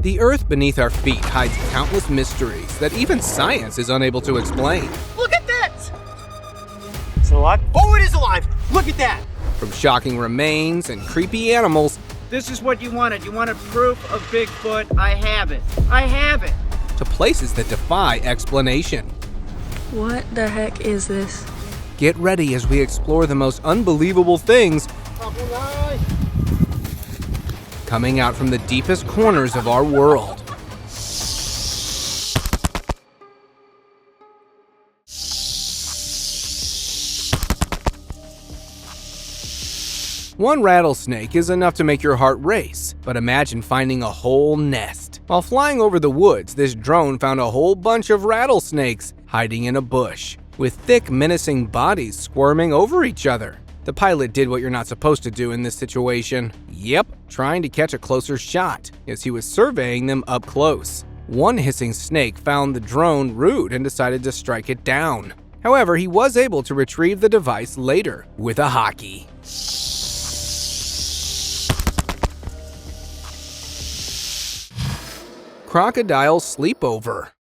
The earth beneath our feet hides countless mysteries that even science is unable to explain. Look at this! Is it alive? Oh, it is alive! Look at that! From shocking remains and creepy animals, this is what you wanted. You wanted proof of Bigfoot. I have it. I have it. to places that defy explanation. What the heck is this? Get ready as we explore the most unbelievable things coming out from the deepest corners of our world. One rattlesnake is enough to make your heart race, but imagine finding a whole nest. While flying over the woods, this drone found a whole bunch of rattlesnakes hiding in a bush, with thick, menacing bodies squirming over each other. The pilot did what you're not supposed to do in this situation. Yep, trying to catch a closer shot, as he was surveying them up close. One hissing snake found the drone rude and decided to strike it down. However, he was able to retrieve the device later with a hockey. Crocodile sleepover.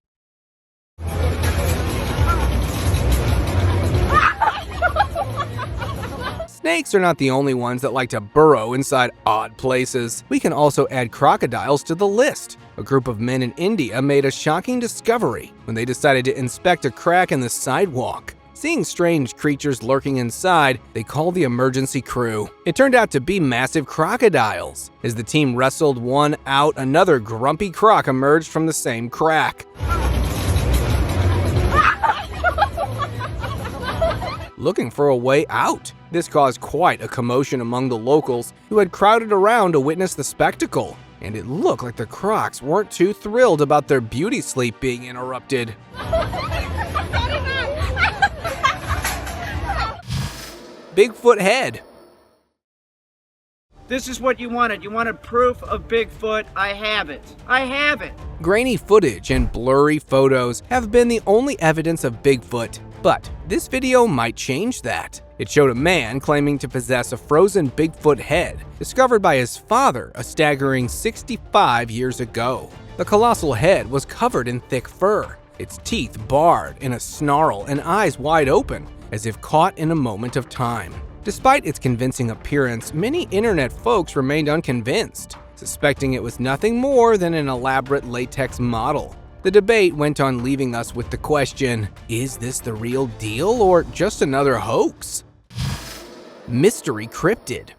Snakes are not the only ones that like to burrow inside odd places. We can also add crocodiles to the list. A group of men in India made a shocking discovery when they decided to inspect a crack in the sidewalk. Seeing strange creatures lurking inside, they called the emergency crew. It turned out to be massive crocodiles. As the team wrestled one out, another grumpy croc emerged from the same crack. Looking for a way out. This caused quite a commotion among the locals who had crowded around to witness the spectacle. And it looked like the crocs weren't too thrilled about their beauty sleep being interrupted. Bigfoot head. This is what you wanted. You wanted proof of Bigfoot. I have it. I have it. Grainy footage and blurry photos have been the only evidence of Bigfoot, but this video might change that. It showed a man claiming to possess a frozen Bigfoot head, discovered by his father a staggering 65 years ago. The colossal head was covered in thick fur, its teeth barred in a snarl and eyes wide open, as if caught in a moment of time. Despite its convincing appearance, many internet folks remained unconvinced, suspecting it was nothing more than an elaborate latex model. The debate went on, leaving us with the question, is this the real deal or just another hoax? Mystery cryptid.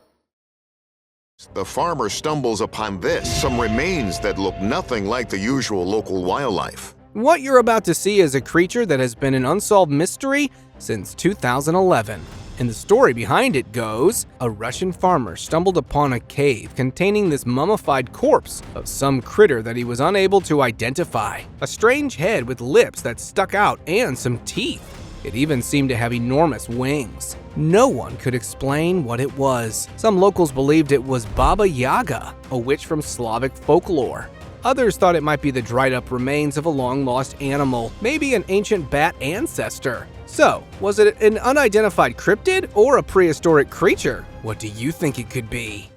The farmer stumbles upon this, some remains that look nothing like the usual local wildlife. What you're about to see is a creature that has been an unsolved mystery since 2011. And the story behind it goes, a Russian farmer stumbled upon a cave containing this mummified corpse of some critter that he was unable to identify. A strange head with lips that stuck out and some teeth. It even seemed to have enormous wings. No one could explain what it was. Some locals believed it was Baba Yaga, a witch from Slavic folklore. Others thought it might be the dried-up remains of a long-lost animal, maybe an ancient bat ancestor. So, was it an unidentified cryptid or a prehistoric creature? What do you think it could be?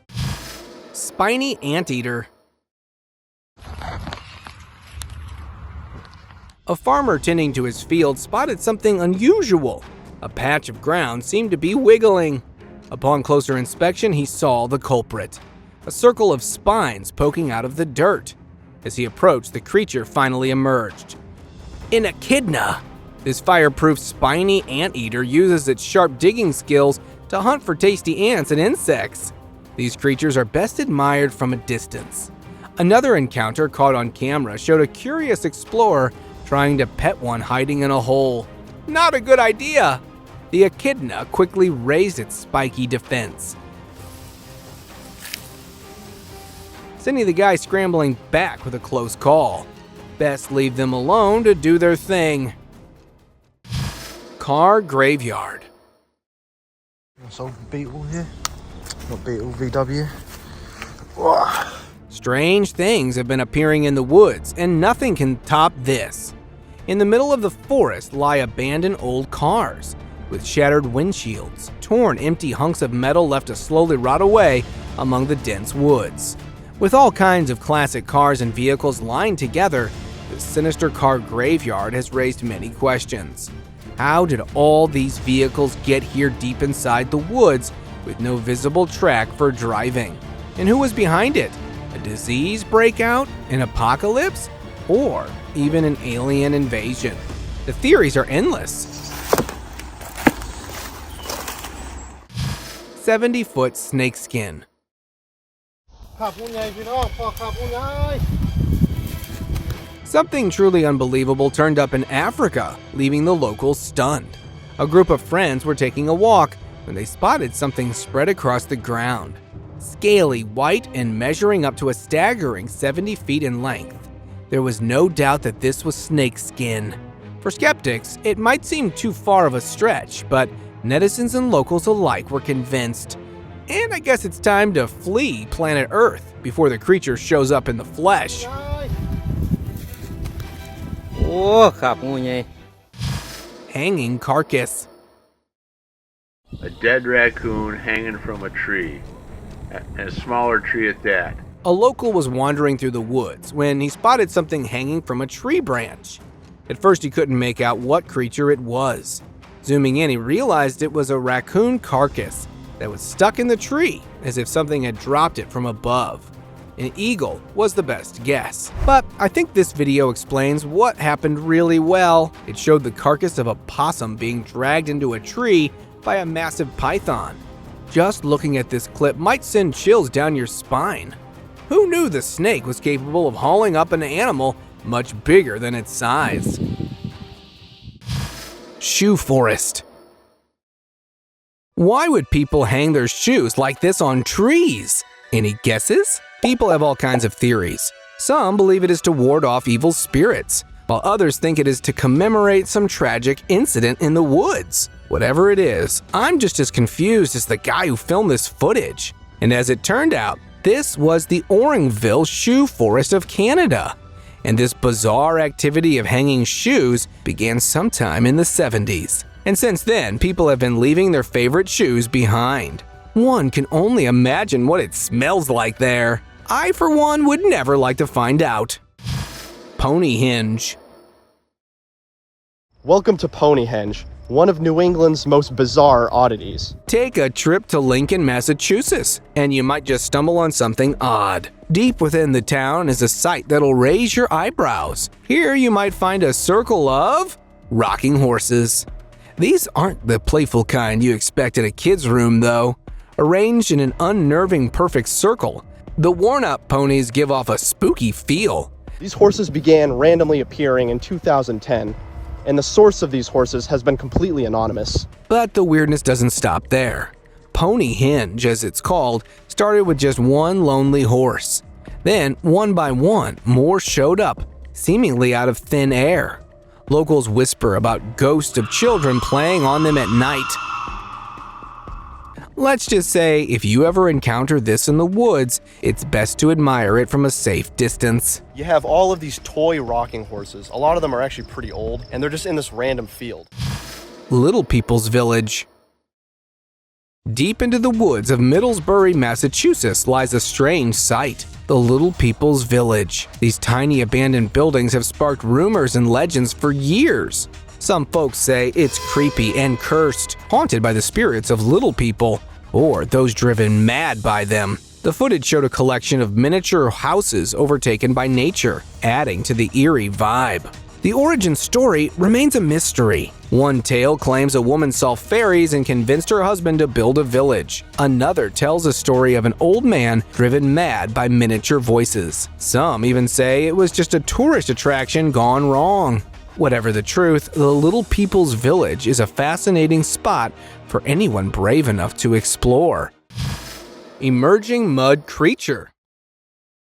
Spiny anteater. A farmer tending to his field spotted something unusual. A patch of ground seemed to be wiggling. Upon closer inspection, he saw the culprit. A circle of spines poking out of the dirt. As he approached, the creature finally emerged. An echidna! This fireproof spiny anteater uses its sharp digging skills to hunt for tasty ants and insects. These creatures are best admired from a distance. Another encounter caught on camera showed a curious explorer trying to pet one hiding in a hole. Not a good idea! The echidna quickly raised its spiky defense, sending the guy scrambling back with a close call. Best leave them alone to do their thing. Car graveyard. So Beetle here, not Beetle, VW. Strange things have been appearing in the woods, and nothing can top this. In the middle of the forest lie abandoned old cars, with shattered windshields, torn empty hunks of metal left to slowly rot away among the dense woods. With all kinds of classic cars and vehicles lined together, the Sinister car graveyard has raised many questions. How did all these vehicles get here deep inside the woods with no visible track for driving? And who was behind it? A disease breakout? An apocalypse? Or even an alien invasion? The theories are endless. 70-foot snakeskin. Something truly unbelievable turned up in Africa, leaving the locals stunned. A group of friends were taking a walk when they spotted something spread across the ground. Scaly, white, and measuring up to a staggering 70 feet in length. There was no doubt that this was snakeskin. For skeptics, it might seem too far of a stretch, but netizens and locals alike were convinced. And I guess it's time to flee planet Earth before the creature shows up in the flesh. Hanging carcass. A dead raccoon hanging from a tree, and a smaller tree at that. A local was wandering through the woods when he spotted something hanging from a tree branch. At first he couldn't make out what creature it was. Zooming in, he realized it was a raccoon carcass that was stuck in the tree, as if something had dropped it from above. An eagle was the best guess. But I think this video explains what happened really well. It showed the carcass of a possum being dragged into a tree by a massive python. Just looking at this clip might send chills down your spine. Who knew the snake was capable of hauling up an animal much bigger than its size? Shoe forest. Why would people hang their shoes like this on trees? Any guesses? People have all kinds of theories. Some believe it is to ward off evil spirits, while others think it is to commemorate some tragic incident in the woods. Whatever it is, I'm just as confused as the guy who filmed this footage. And as it turned out, this was the Orangeville Shoe Forest of Canada. And this bizarre activity of hanging shoes began sometime in the 70s. And since then, people have been leaving their favorite shoes behind. One can only imagine what it smells like there. I, for one, would never like to find out. Ponyhenge. Welcome to Ponyhenge, one of New England's most bizarre oddities. Take a trip to Lincoln, Massachusetts, and you might just stumble on something odd. Deep within the town is a sight that'll raise your eyebrows. Here you might find a circle of rocking horses. These aren't the playful kind you expect at a kid's room, though. Arranged in an unnerving perfect circle, the worn-out ponies give off a spooky feel. These horses began randomly appearing in 2010, and the source of these horses has been completely anonymous. But the weirdness doesn't stop there. Ponyhenge, as it's called, started with just one lonely horse. Then, one by one, more showed up, seemingly out of thin air. Locals whisper about ghosts of children playing on them at night. Let's just say, if you ever encounter this in the woods, it's best to admire it from a safe distance. You have all of these toy rocking horses. A lot of them are actually pretty old, and they're just in this random field. Little People's Village. Deep into the woods of Middlesbury, Massachusetts lies a strange sight, the Little People's Village. These tiny abandoned buildings have sparked rumors and legends for years. Some folks say it's creepy and cursed, haunted by the spirits of little people, or those driven mad by them. The footage showed a collection of miniature houses overtaken by nature, adding to the eerie vibe. The origin story remains a mystery. One tale claims a woman saw fairies and convinced her husband to build a village. Another tells a story of an old man driven mad by miniature voices. Some even say it was just a tourist attraction gone wrong. Whatever the truth, the Little People's Village is a fascinating spot for anyone brave enough to explore. Emerging mud creature.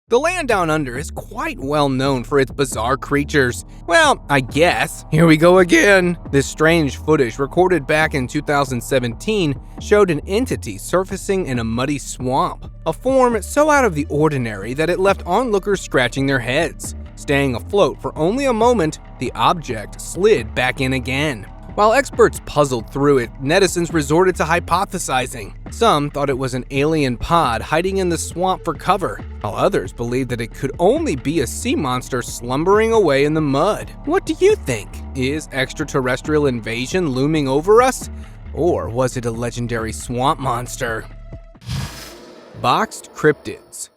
The land down under is quite well known for its bizarre creatures. Well, I guess. Here we go again. This strange footage recorded back in 2017 showed an entity surfacing in a muddy swamp, a form so out of the ordinary that it left onlookers scratching their heads. Staying afloat for only a moment, the object slid back in again. While experts puzzled through it, netizens resorted to hypothesizing. Some thought it was an alien pod hiding in the swamp for cover, while others believed that it could only be a sea monster slumbering away in the mud. What do you think? Is extraterrestrial invasion looming over us? Or was it a legendary swamp monster? Boxed cryptids.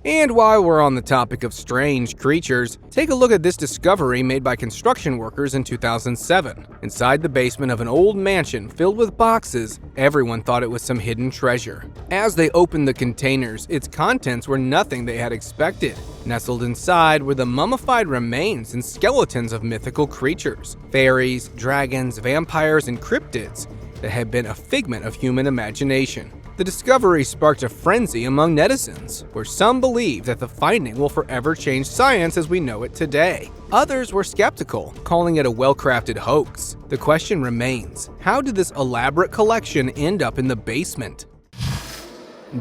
And while we're on the topic of strange creatures, take a look at this discovery made by construction workers in 2007. Inside the basement of an old mansion filled with boxes, everyone thought it was some hidden treasure. As they opened the containers, its contents were nothing they had expected. Nestled inside were the mummified remains and skeletons of mythical creatures, fairies, dragons, vampires, and cryptids that had been a figment of human imagination. The discovery sparked a frenzy among netizens, where some believe that the finding will forever change science as we know it today. Others were skeptical, calling it a well-crafted hoax. The question remains, how did this elaborate collection end up in the basement?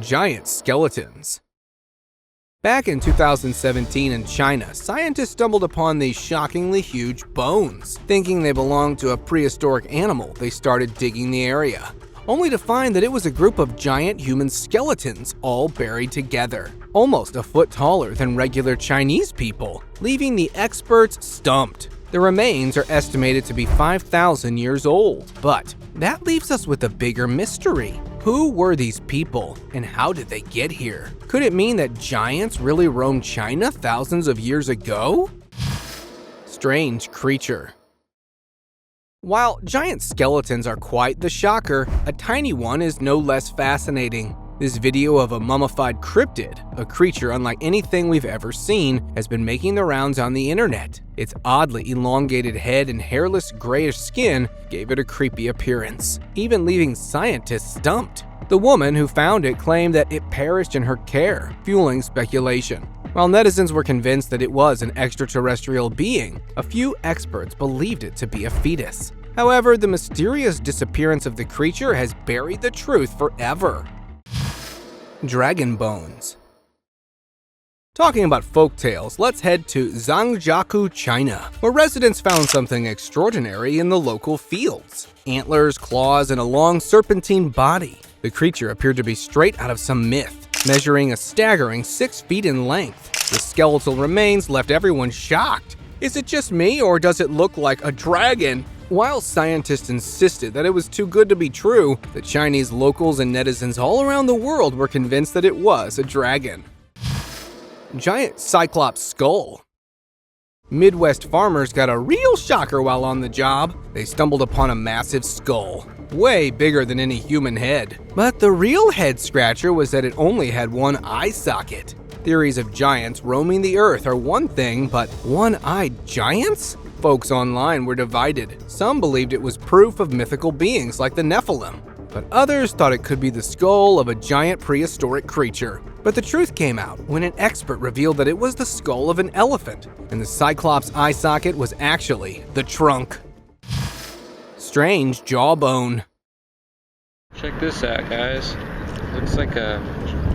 Giant skeletons. Back in 2017 in China, scientists stumbled upon these shockingly huge bones. Thinking they belonged to a prehistoric animal, they started digging the area, only to find that it was a group of giant human skeletons all buried together, almost a foot taller than regular Chinese people, leaving the experts stumped. The remains are estimated to be 5,000 years old, but that leaves us with a bigger mystery. Who were these people, and how did they get here? Could it mean that giants really roamed China thousands of years ago? Strange creature. While giant skeletons are quite the shocker, a tiny one is no less fascinating. This video of a mummified cryptid, a creature unlike anything we've ever seen, has been making the rounds on the internet. Its oddly elongated head and hairless grayish skin gave it a creepy appearance, even leaving scientists stumped. The woman who found it claimed that it perished in her care, fueling speculation. While netizens were convinced that it was an extraterrestrial being, a few experts believed it to be a fetus. However, the mysterious disappearance of the creature has buried the truth forever. Dragon bones. Talking about folktales, let's head to Zhangjiakou, China, where residents found something extraordinary in the local fields. Antlers, claws, and a long serpentine body. The creature appeared to be straight out of some myth, measuring a staggering 6 feet in length. The skeletal remains left everyone shocked. Is it just me, or does it look like a dragon? While scientists insisted that it was too good to be true, the Chinese locals and netizens all around the world were convinced that it was a dragon. Giant Cyclops skull. Midwest farmers got a real shocker while on the job. They stumbled upon a massive skull, way bigger than any human head. But the real head scratcher was that it only had one eye socket. Theories of giants roaming the earth are one thing, but one-eyed giants? Folks online were divided. Some believed it was proof of mythical beings like the Nephilim, but others thought it could be the skull of a giant prehistoric creature. But the truth came out when an expert revealed that it was the skull of an elephant, and the Cyclops eye socket was actually the trunk. Strange jawbone. Check this out, guys. Looks like a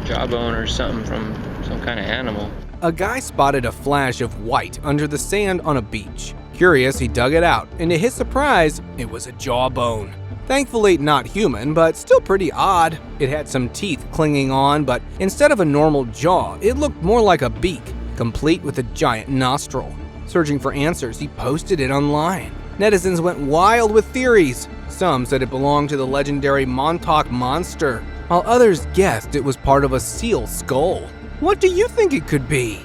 jawbone or something from some kind of animal. A guy spotted a flash of white under the sand on a beach. Curious, he dug it out, and to his surprise, it was a jawbone. Thankfully not human, but still pretty odd. It had some teeth clinging on, but instead of a normal jaw, it looked more like a beak, complete with a giant nostril. Searching for answers, he posted it online. Netizens went wild with theories. Some said it belonged to the legendary Montauk monster, while others guessed it was part of a seal skull. What do you think it could be?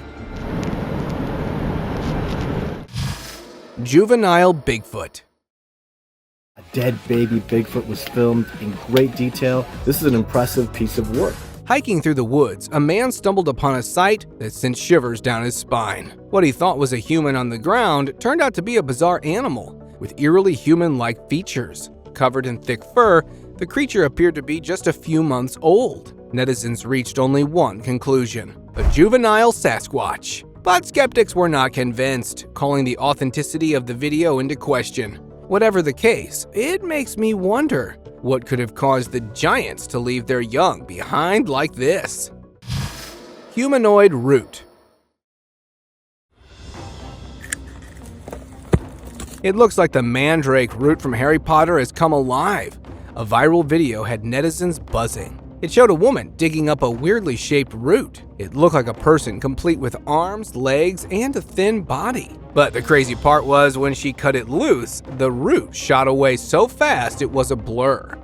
Juvenile Bigfoot. A dead baby Bigfoot was filmed in great detail. This is an impressive piece of work. Hiking through the woods, a man stumbled upon a sight that sent shivers down his spine. What he thought was a human on the ground turned out to be a bizarre animal with eerily human-like features. Covered in thick fur, the creature appeared to be just a few months old. Netizens reached only one conclusion: a juvenile Sasquatch. But skeptics were not convinced, calling the authenticity of the video into question. Whatever the case, it makes me wonder, what could have caused the giants to leave their young behind like this? Humanoid Root. It looks like the mandrake root from Harry Potter has come alive. A viral video had netizens buzzing. It showed a woman digging up a weirdly shaped root. It looked like a person complete with arms, legs, and a thin body. But the crazy part was when she cut it loose, the root shot away so fast it was a blur.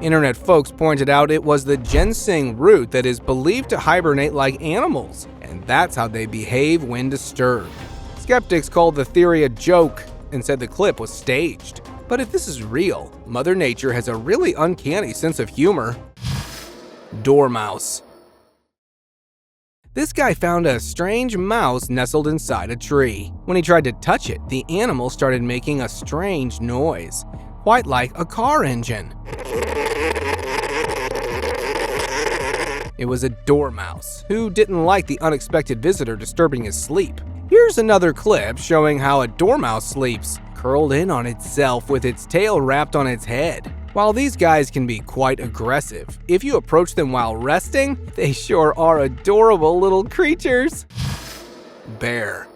Internet folks pointed out it was the ginseng root that is believed to hibernate like animals, and that's how they behave when disturbed. Skeptics called the theory a joke and said the clip was staged. But if this is real, Mother Nature has a really uncanny sense of humor. Dormouse. This guy found a strange mouse nestled inside a tree. When he tried to touch it, the animal started making a strange noise, quite like a car engine. It was a dormouse who didn't like the unexpected visitor disturbing his sleep. Here's another clip showing how a dormouse sleeps, curled in on itself with its tail wrapped on its head. While these guys can be quite aggressive, if you approach them while resting, they sure are adorable little creatures. Bear.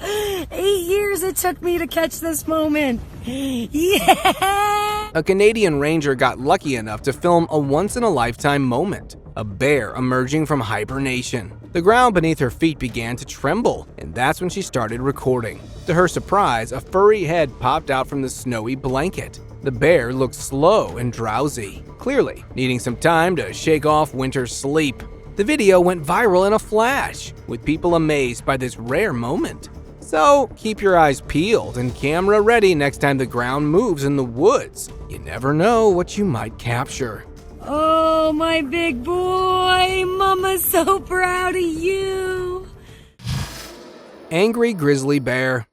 8 years it took me to catch this moment. Yeah! A Canadian ranger got lucky enough to film a once-in-a-lifetime moment. A bear emerging from hibernation. The ground beneath her feet began to tremble, and that's when she started recording. To her surprise, a furry head popped out from the snowy blanket. The bear looked slow and drowsy, clearly needing some time to shake off winter sleep. The video went viral in a flash, with people amazed by this rare moment. So keep your eyes peeled and camera ready next time the ground moves in the woods. You never know what you might capture. Oh, my big boy. Mama's so proud of you. Angry grizzly bear.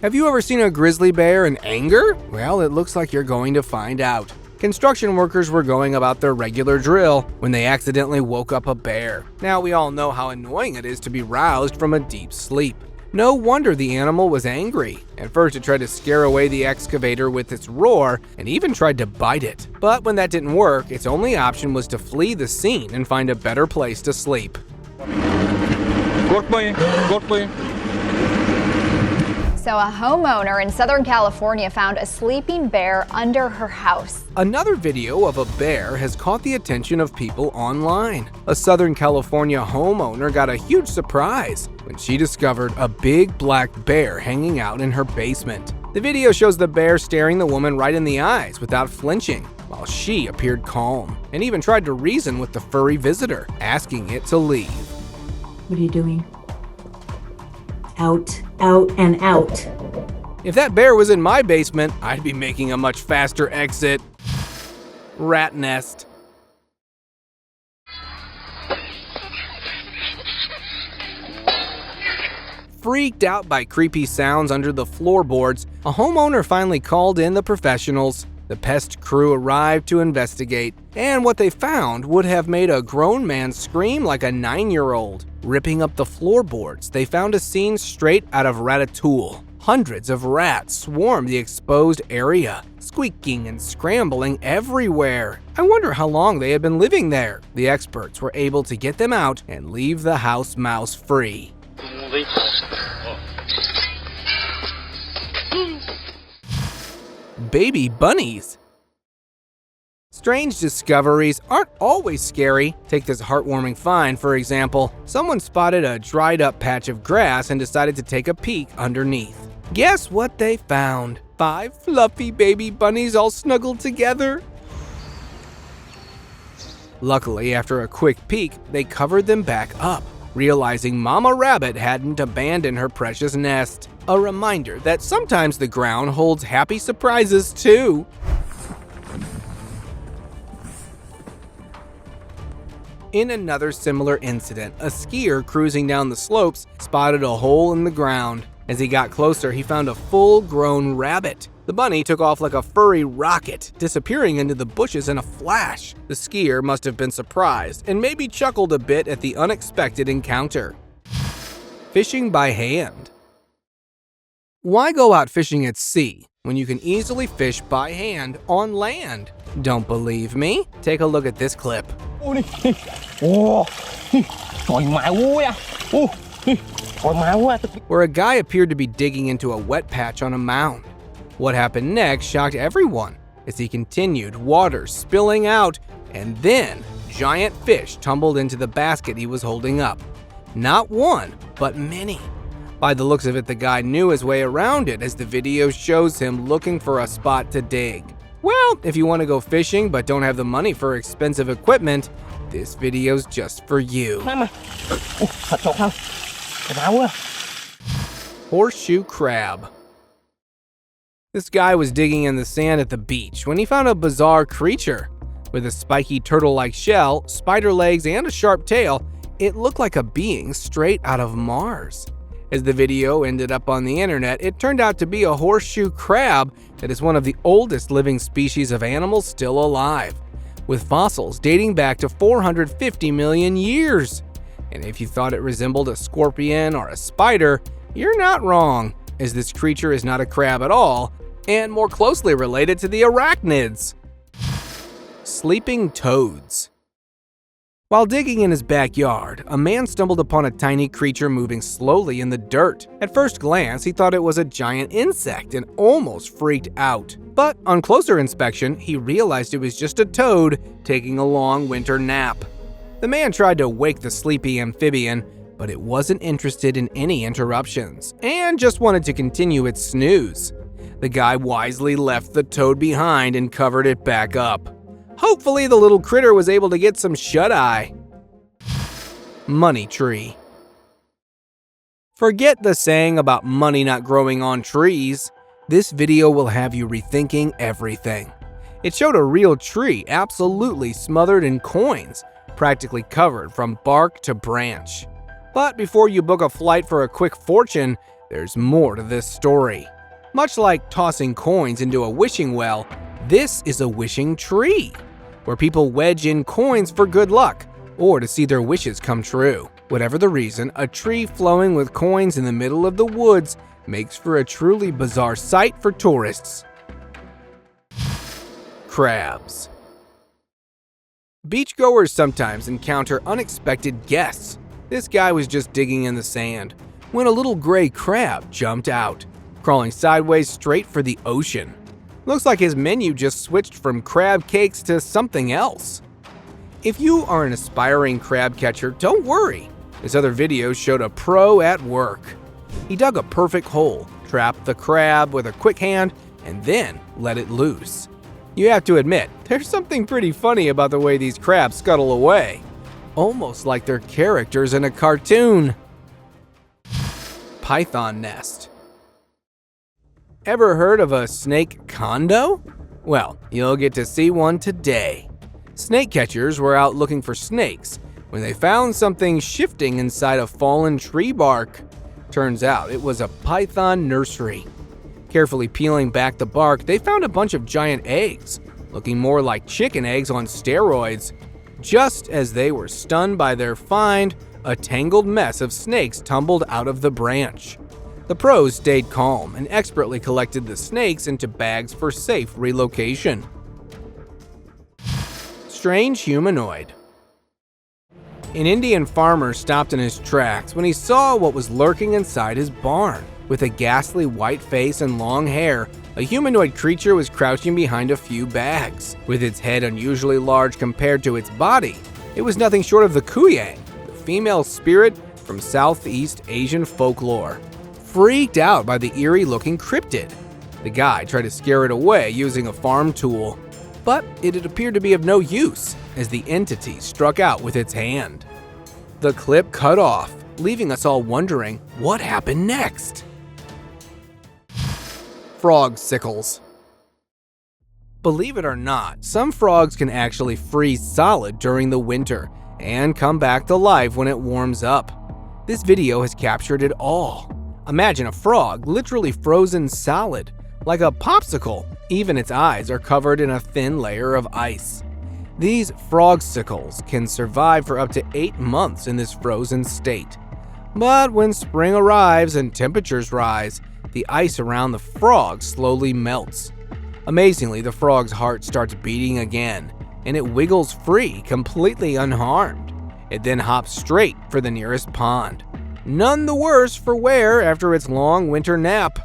Have you ever seen a grizzly bear in anger? Well, it looks like you're going to find out. Construction workers were going about their regular drill when they accidentally woke up a bear. Now we all know how annoying it is to be roused from a deep sleep. No wonder the animal was angry. At first it tried to scare away the excavator with its roar and even tried to bite it. But when that didn't work, its only option was to flee the scene and find a better place to sleep. So a homeowner in Southern California found a sleeping bear under her house. Another video of a bear has caught the attention of people online. A Southern California homeowner got a huge surprise when she discovered a big black bear hanging out in her basement. The video shows the bear staring the woman right in the eyes without flinching, while she appeared calm and even tried to reason with the furry visitor, asking it to leave. What are you doing? Out, out, and out. If that bear was in my basement, I'd be making a much faster exit. Rat nest. Freaked out by creepy sounds under the floorboards, a homeowner finally called in the professionals. The pest crew arrived to investigate, and what they found would have made a grown man scream like a 9-year-old. Ripping up the floorboards, they found a scene straight out of Ratatouille. Hundreds of rats swarmed the exposed area, squeaking and scrambling everywhere. I wonder how long they had been living there. The experts were able to get them out and leave the house mouse free. Baby bunnies. Strange discoveries aren't always scary. Take this heartwarming find, for example. Someone spotted a dried up patch of grass and decided to take a peek underneath. Guess what they found? 5 fluffy baby bunnies all snuggled together. Luckily, after a quick peek, they covered them back up, realizing Mama Rabbit hadn't abandoned her precious nest. A reminder that sometimes the ground holds happy surprises too. In another similar incident, a skier cruising down the slopes spotted a hole in the ground. As he got closer, he found a full-grown rabbit. The bunny took off like a furry rocket, disappearing into the bushes in a flash. The skier must have been surprised and maybe chuckled a bit at the unexpected encounter. Fishing by hand. Why go out fishing at sea when you can easily fish by hand on land? Don't believe me? Take a look at this clip. Where a guy appeared to be digging into a wet patch on a mound. What happened next shocked everyone as he continued, water spilling out, and then giant fish tumbled into the basket he was holding up. Not one, but many. By the looks of it, the guy knew his way around it, as the video shows him looking for a spot to dig. Well, if you want to go fishing but don't have the money for expensive equipment, this video's just for you. Horseshoe Crab. This guy was digging in the sand at the beach when he found a bizarre creature. With a spiky turtle-like shell, spider legs, and a sharp tail, it looked like a being straight out of Mars. As the video ended up on the internet, it turned out to be a horseshoe crab that is one of the oldest living species of animals still alive, with fossils dating back to 450 million years. And if you thought it resembled a scorpion or a spider, you're not wrong, as this creature is not a crab at all, and more closely related to the arachnids. Sleeping toads. While digging in his backyard, a man stumbled upon a tiny creature moving slowly in the dirt. At first glance, he thought it was a giant insect and almost freaked out. But on closer inspection, he realized it was just a toad taking a long winter nap. The man tried to wake the sleepy amphibian, but it wasn't interested in any interruptions and just wanted to continue its snooze. The guy wisely left the toad behind and covered it back up. Hopefully the little critter was able to get some shut-eye. Money tree. Forget the saying about money not growing on trees. This video will have you rethinking everything. It showed a real tree absolutely smothered in coins, practically covered from bark to branch. But before you book a flight for a quick fortune, there's more to this story. Much like tossing coins into a wishing well, this is a wishing tree, where people wedge in coins for good luck or to see their wishes come true. Whatever the reason, a tree flowing with coins in the middle of the woods makes for a truly bizarre sight for tourists. Crabs. Beachgoers sometimes encounter unexpected guests. This guy was just digging in the sand when a little gray crab jumped out, crawling sideways straight for the ocean. Looks like his menu just switched from crab cakes to something else. If you are an aspiring crab catcher, don't worry. This other video showed a pro at work. He dug a perfect hole, trapped the crab with a quick hand, and then let it loose. You have to admit, there's something pretty funny about the way these crabs scuttle away. Almost like they're characters in a cartoon. Python nest. Ever heard of a snake condo? Well, you'll get to see one today. Snake catchers were out looking for snakes when they found something shifting inside a fallen tree bark. Turns out it was a python nursery. Carefully peeling back the bark, they found a bunch of giant eggs, looking more like chicken eggs on steroids. Just as they were stunned by their find, a tangled mess of snakes tumbled out of the branch. The pros stayed calm and expertly collected the snakes into bags for safe relocation. Strange humanoid. An Indian farmer stopped in his tracks when he saw what was lurking inside his barn. With a ghastly white face and long hair, a humanoid creature was crouching behind a few bags. With its head unusually large compared to its body, it was nothing short of the Kuyang, the female spirit from Southeast Asian folklore. Freaked out by the eerie-looking cryptid, the guy tried to scare it away using a farm tool, but it had appeared to be of no use as the entity struck out with its hand. The clip cut off, leaving us all wondering what happened next. Frog sickles. Believe it or not, some frogs can actually freeze solid during the winter and come back to life when it warms up. This video has captured it all. Imagine a frog literally frozen solid, like a popsicle. Even its eyes are covered in a thin layer of ice. These frog sickles can survive for up to 8 months in this frozen state. But when spring arrives and temperatures rise, the ice around the frog slowly melts. Amazingly, the frog's heart starts beating again, and it wiggles free, completely unharmed. It then hops straight for the nearest pond. None the worse for wear after its long winter nap.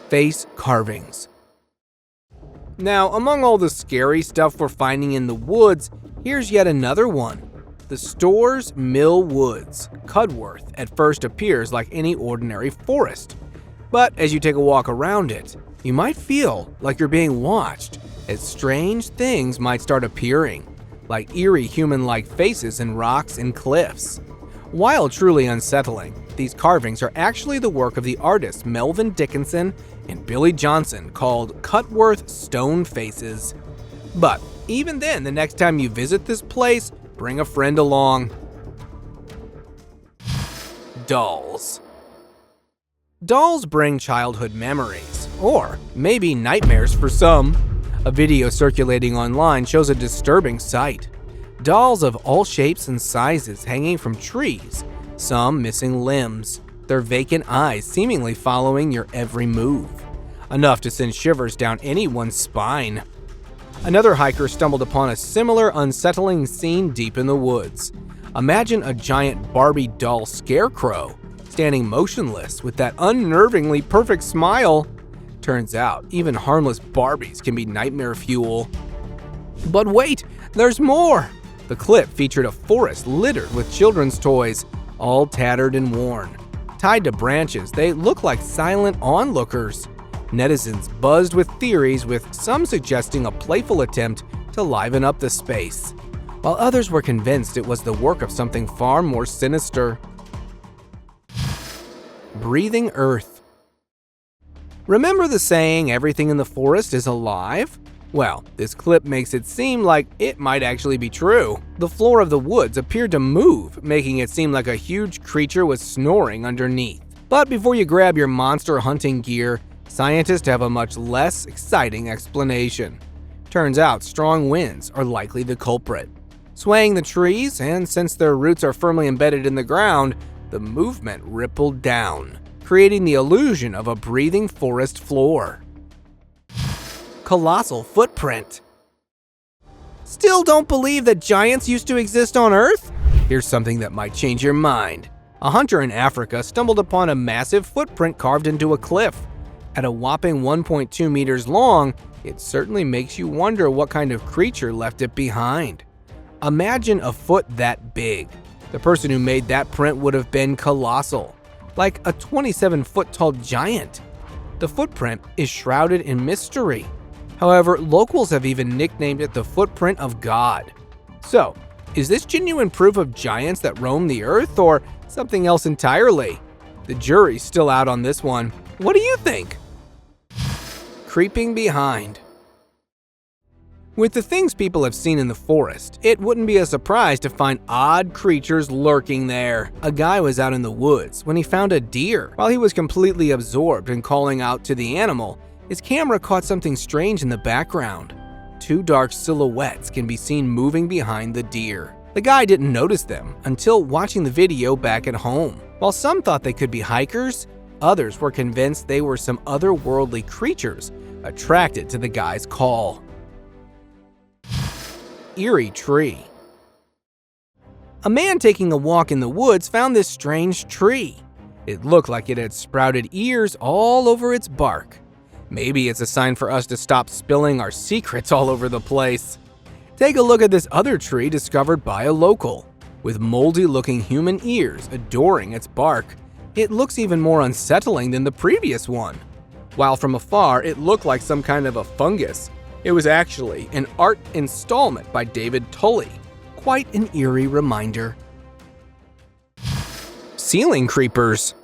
Face carvings. Now, among all the scary stuff we're finding in the woods, here's yet another one. The Storrs Mill Woods, Cudworth, at first appears like any ordinary forest. But as you take a walk around it, you might feel like you're being watched, as strange things might start appearing, like eerie human-like faces in rocks and cliffs. While truly unsettling, these carvings are actually the work of the artists Melvin Dickinson and Billy Johnson, called Cudworth Stone Faces. But even then, the next time you visit this place, bring a friend along. Dolls. Dolls bring childhood memories, or maybe nightmares for some. A video circulating online shows a disturbing sight. Dolls of all shapes and sizes hanging from trees, some missing limbs, their vacant eyes seemingly following your every move. Enough to send shivers down anyone's spine. Another hiker stumbled upon a similar unsettling scene deep in the woods. Imagine a giant Barbie doll scarecrow standing motionless with that unnervingly perfect smile. Turns out, even harmless Barbies can be nightmare fuel. But wait, there's more! The clip featured a forest littered with children's toys, all tattered and worn. Tied to branches, they look like silent onlookers. Netizens buzzed with theories, with some suggesting a playful attempt to liven up the space, while others were convinced it was the work of something far more sinister. Breathing earth. Remember the saying, everything in the forest is alive? Well, this clip makes it seem like it might actually be true. The floor of the woods appeared to move, making it seem like a huge creature was snoring underneath. But before you grab your monster hunting gear, scientists have a much less exciting explanation. Turns out strong winds are likely the culprit, swaying the trees, and since their roots are firmly embedded in the ground, the movement rippled down, creating the illusion of a breathing forest floor. Colossal Footprint. Still don't believe that giants used to exist on Earth? Here's something that might change your mind. A hunter in Africa stumbled upon a massive footprint carved into a cliff. At a whopping 1.2 meters long, it certainly makes you wonder what kind of creature left it behind. Imagine a foot that big. The person who made that print would have been colossal, like a 27-foot tall giant. The footprint is shrouded in mystery. However, locals have even nicknamed it the footprint of God. So, is this genuine proof of giants that roam the earth, or something else entirely? The jury's still out on this one. What do you think? Creeping behind. With the things people have seen in the forest, it wouldn't be a surprise to find odd creatures lurking there. A guy was out in the woods when he found a deer. While he was completely absorbed in calling out to the animal, his camera caught something strange in the background. Two dark silhouettes can be seen moving behind the deer. The guy didn't notice them until watching the video back at home. While some thought they could be hikers, others were convinced they were some otherworldly creatures attracted to the guy's call. Eerie Tree. A man taking a walk in the woods found this strange tree. It looked like it had sprouted ears all over its bark. Maybe it's a sign for us to stop spilling our secrets all over the place. Take a look at this other tree discovered by a local. With moldy-looking human ears adoring its bark, it looks even more unsettling than the previous one. While from afar it looked like some kind of a fungus, it was actually an art installment by David Tully. Quite an eerie reminder. Ceiling creepers.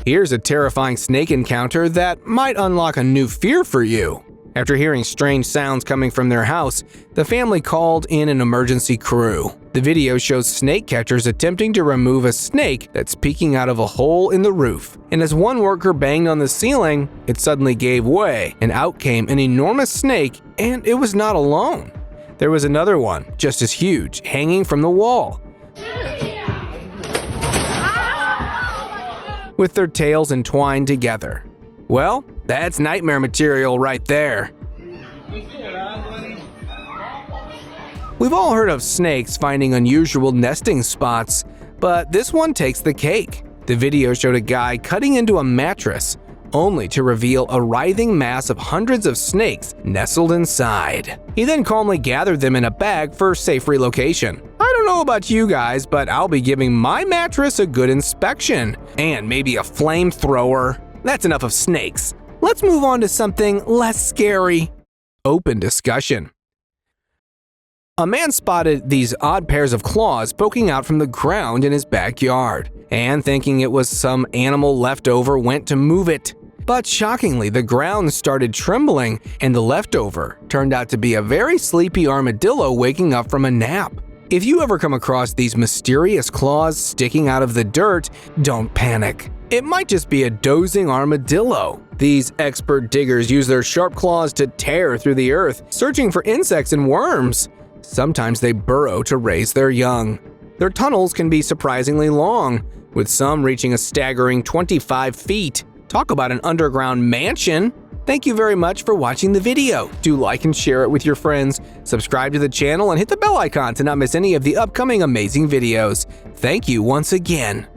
Here's a terrifying snake encounter that might unlock a new fear for you. After hearing strange sounds coming from their house, the family called in an emergency crew. The video shows snake catchers attempting to remove a snake that's peeking out of a hole in the roof. And as one worker banged on the ceiling, it suddenly gave way, and out came an enormous snake, and it was not alone. There was another one, just as huge, hanging from the wall. with their tails entwined together. Well, that's nightmare material right there. We've all heard of snakes finding unusual nesting spots, but this one takes the cake. The video showed a guy cutting into a mattress, only to reveal a writhing mass of hundreds of snakes nestled inside. He then calmly gathered them in a bag for safe relocation. I don't know about you guys, but I'll be giving my mattress a good inspection, and maybe a flamethrower. That's enough of snakes. Let's move on to something less scary. Open discussion. A man spotted these odd pairs of claws poking out from the ground in his backyard, and thinking it was some animal leftover went to move it. But shockingly, the ground started trembling, and the leftover turned out to be a very sleepy armadillo waking up from a nap. If you ever come across these mysterious claws sticking out of the dirt, don't panic. It might just be a dozing armadillo. These expert diggers use their sharp claws to tear through the earth, searching for insects and worms. Sometimes they burrow to raise their young. Their tunnels can be surprisingly long, with some reaching a staggering 25 feet. Talk about an underground mansion! Thank you very much for watching the video. Do like and share it with your friends. Subscribe to the channel and hit the bell icon to not miss any of the upcoming amazing videos. Thank you once again.